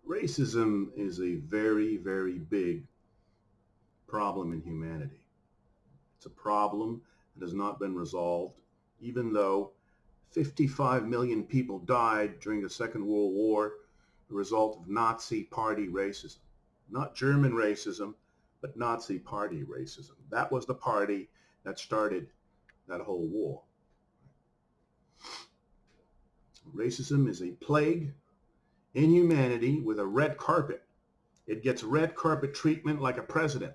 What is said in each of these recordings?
Racism is a very, very big problem in humanity. It's a problem that has not been resolved, even though 55 million people died during the Second World War, the result of Nazi party racism. Not German racism, but Nazi party racism. That was the party that started that whole war. Racism is a plague in humanity with a red carpet. It gets red carpet treatment like a president.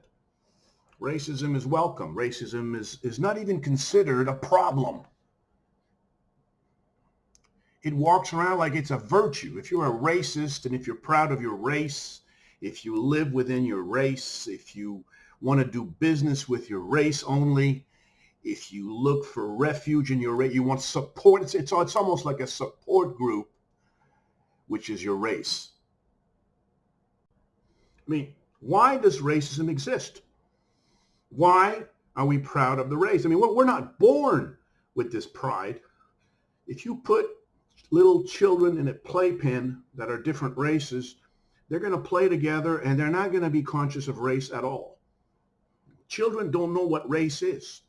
Racism is welcome. Racism is not even considered a problem. It walks around like it's a virtue. If you're a racist and if you're proud of your race, if you live within your race, if you want to do business with your race only, if you look for refuge in your race, you want support. It's almost like a support group, which is your race. I mean, why does racism exist? Why are we proud of the race? I mean, we're not born with this pride. If you put little children in a playpen that are different races, they're going to play together and they're not going to be conscious of race at all. Children don't know what race is.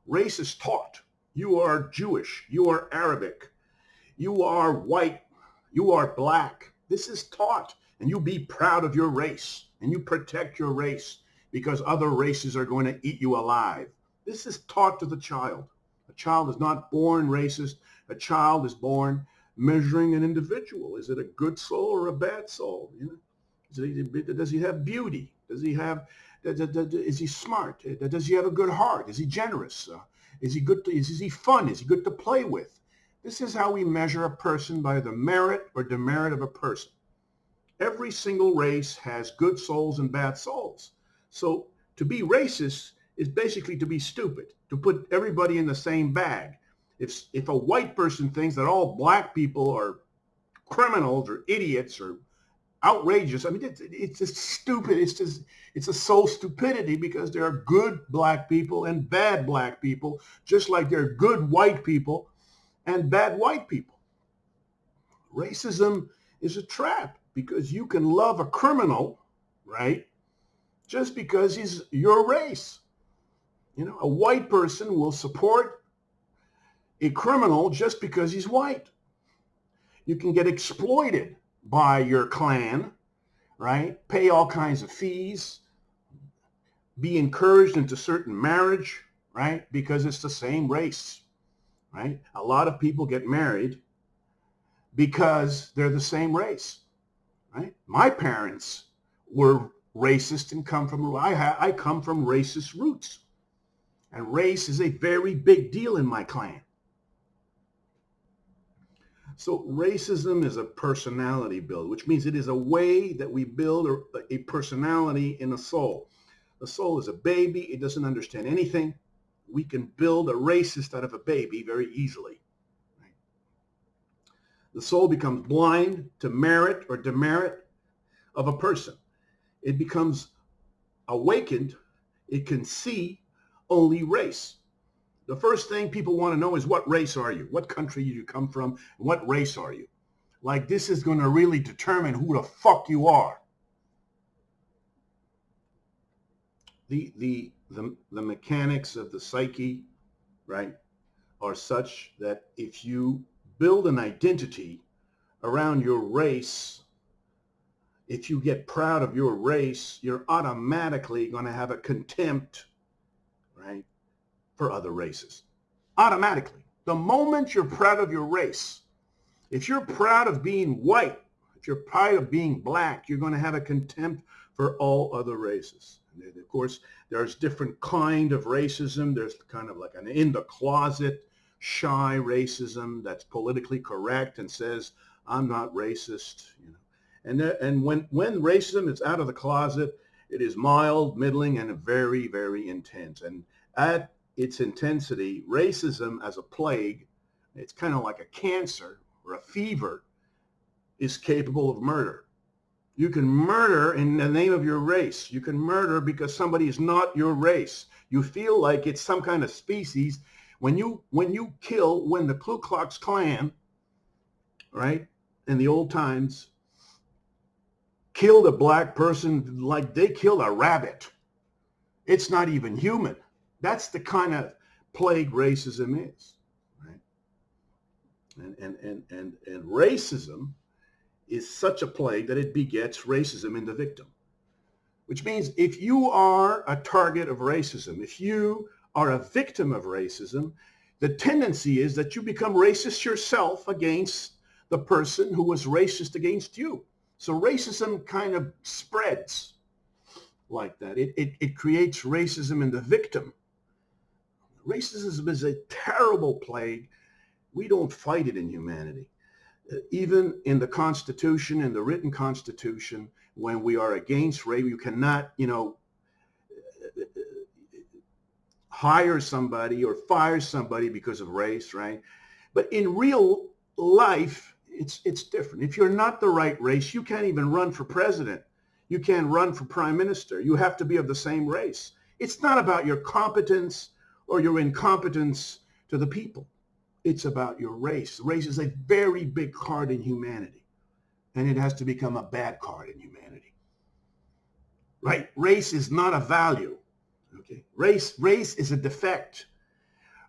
Race is taught. You are Jewish. You are Arabic. You are white. You are black. This is taught. And you be proud of your race. And you protect your race because other races are going to eat you alive. This is taught to the child. A child is not born racist. A child is born measuring an individual. Is it a good soul or a bad soul? You know? Does he have beauty? Does he have? Is he smart? Does he have a good heart? Is he generous? Is he good? Is he fun? Is he good to play with? This is how we measure a person, by the merit or demerit of a person. Every single race has good souls and bad souls. So to be racist is basically to be stupid, to put everybody in the same bag. If a white person thinks that all black people are criminals or idiots or outrageous, I mean, it's just stupid. It's a soul stupidity, because there are good black people and bad black people, just like there are good white people and bad white people. Racism is a trap, because you can love a criminal, right, just because he's your race. You know, a white person will support a criminal just because he's white. You can get exploited by your clan, right? Pay all kinds of fees, be encouraged into certain marriage, right? Because it's the same race, right? A lot of people get married because they're the same race, right? My parents were racist and I come from racist roots. And race is a very big deal in my clan. So racism is a personality build, which means it is a way that we build a personality in a soul. The soul is a baby. It doesn't understand anything. We can build a racist out of a baby very easily. Right? The soul becomes blind to merit or demerit of a person. It becomes awakened. It can see only race. The first thing people want to know is, what race are you? What country did you come from? What race are you? Like, this is going to really determine who the fuck you are. The mechanics of the psyche, right, are such that if you build an identity around your race, if you get proud of your race, you're automatically going to have a contempt, right, for other races. Automatically. The moment you're proud of your race, if you're proud of being white, if you're proud of being black, you're going to have a contempt for all other races. And of course, there's different kind of racism. There's kind of like an in the closet, shy racism that's politically correct and says, I'm not racist. You know, and when racism is out of the closet, it is mild, middling, and very, very intense. And at its intensity, racism as a plague, it's kind of like a cancer or a fever, is capable of murder. You can murder in the name of your race. You can murder because somebody is not your race. You feel like it's some kind of species. When the Ku Klux Klan, right, in the old times, killed a black person like they killed a rabbit. It's not even human. That's the kind of plague racism is, right? And racism is such a plague that it begets racism in the victim, which means if you are a target of racism, if you are a victim of racism, the tendency is that you become racist yourself against the person who was racist against you. So racism kind of spreads like that. It creates racism in the victim. Racism is a terrible plague. We don't fight it in humanity. Even in the Constitution, in the written Constitution, when we are against race, you cannot, hire somebody or fire somebody because of race, right? But in real life, it's different. If you're not the right race, you can't even run for president. You can't run for prime minister. You have to be of the same race. It's not about your competence or your incompetence to the people. It's about your race. Race is a very big card in humanity, and it has to become a bad card in humanity, right? Race is not a value, okay? Race is a defect.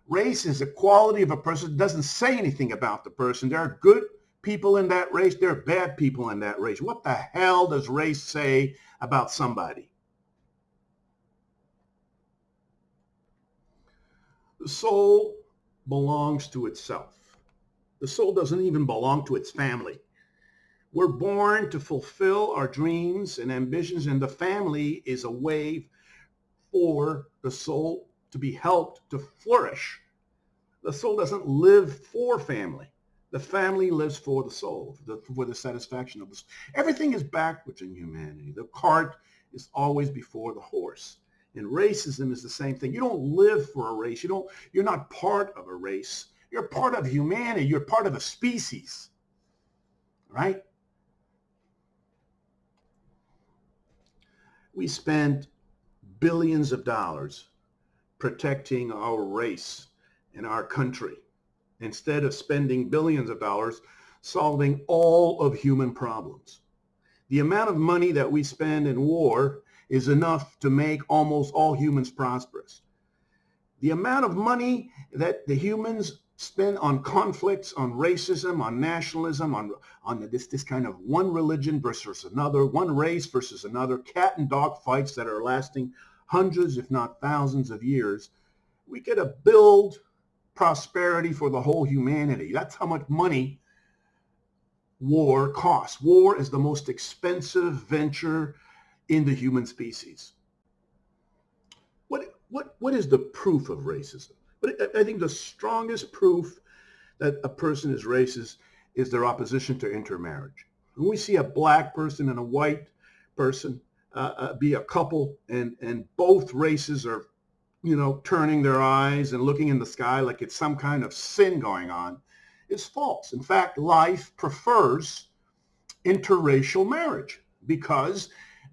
Race is a quality of a person. It doesn't say anything about the person. There are good people in that race. There are bad people in that race. What the hell does race say about somebody? The soul belongs to itself. The soul doesn't even belong to its family. We're born to fulfill our dreams and ambitions, and the family is a way for the soul to be helped to flourish. The soul doesn't live for family. The family lives for the soul, for the satisfaction of the soul. Everything is backwards in humanity. The cart is always before the horse. And racism is the same thing. You don't live for a race. You're not part of a race. You're part of humanity. You're part of a species, right? We spend billions of dollars protecting our race and our country instead of spending billions of dollars solving all of human problems. The amount of money that we spend in war is enough to make almost all humans prosperous. The amount of money that the humans spend on conflicts, on racism, on nationalism, on this kind of one religion versus another, one race versus another, cat and dog fights that are lasting hundreds, if not thousands of years, we get to build prosperity for the whole humanity. That's how much money war costs. War is the most expensive venture in the human species. What is the proof of racism? But I think the strongest proof that a person is racist is their opposition to intermarriage. When we see a black person and a white person be a couple, and both races are, turning their eyes and looking in the sky like it's some kind of sin going on, it's false. In fact, life prefers interracial marriage because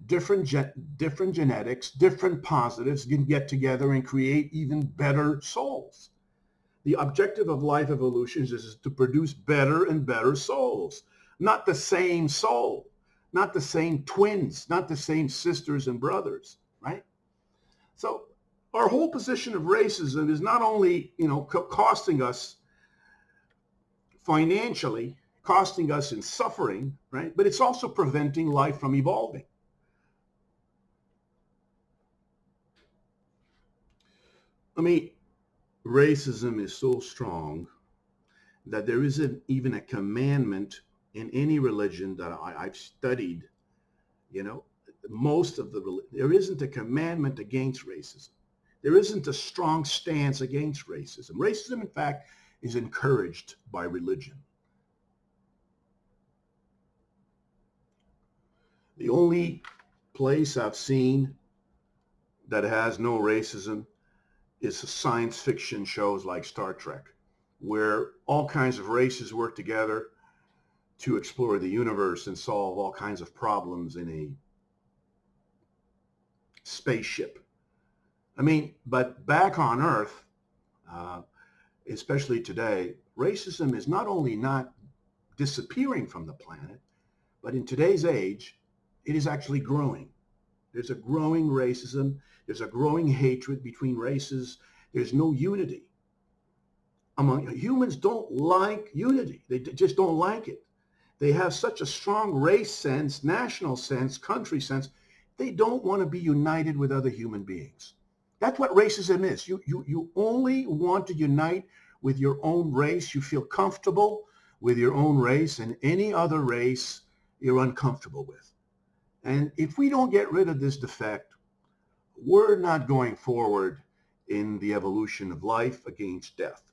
different genetics, different positives can get together and create even better souls. The objective of life evolution is to produce better and better souls, not the same soul, not the same twins, not the same sisters and brothers, right? So our whole position of racism is not only, costing us financially, costing us in suffering, right? But it's also preventing life from evolving. Racism is so strong that there isn't even a commandment in any religion that I've studied, there isn't a commandment against racism. There isn't a strong stance against racism. Racism, in fact, is encouraged by religion. The only place I've seen that has no racism is science fiction shows like Star Trek, where all kinds of races work together to explore the universe and solve all kinds of problems in a spaceship. But back on Earth, especially today, racism is not only not disappearing from the planet, but in today's age, it is actually growing. There's a growing racism. There's a growing hatred between races. There's no unity. Humans don't like unity. They just don't like it. They have such a strong race sense, national sense, country sense. They don't want to be united with other human beings. That's what racism is. You only want to unite with your own race. You feel comfortable with your own race, and any other race you're uncomfortable with. And if we don't get rid of this defect, we're not going forward in the evolution of life against death.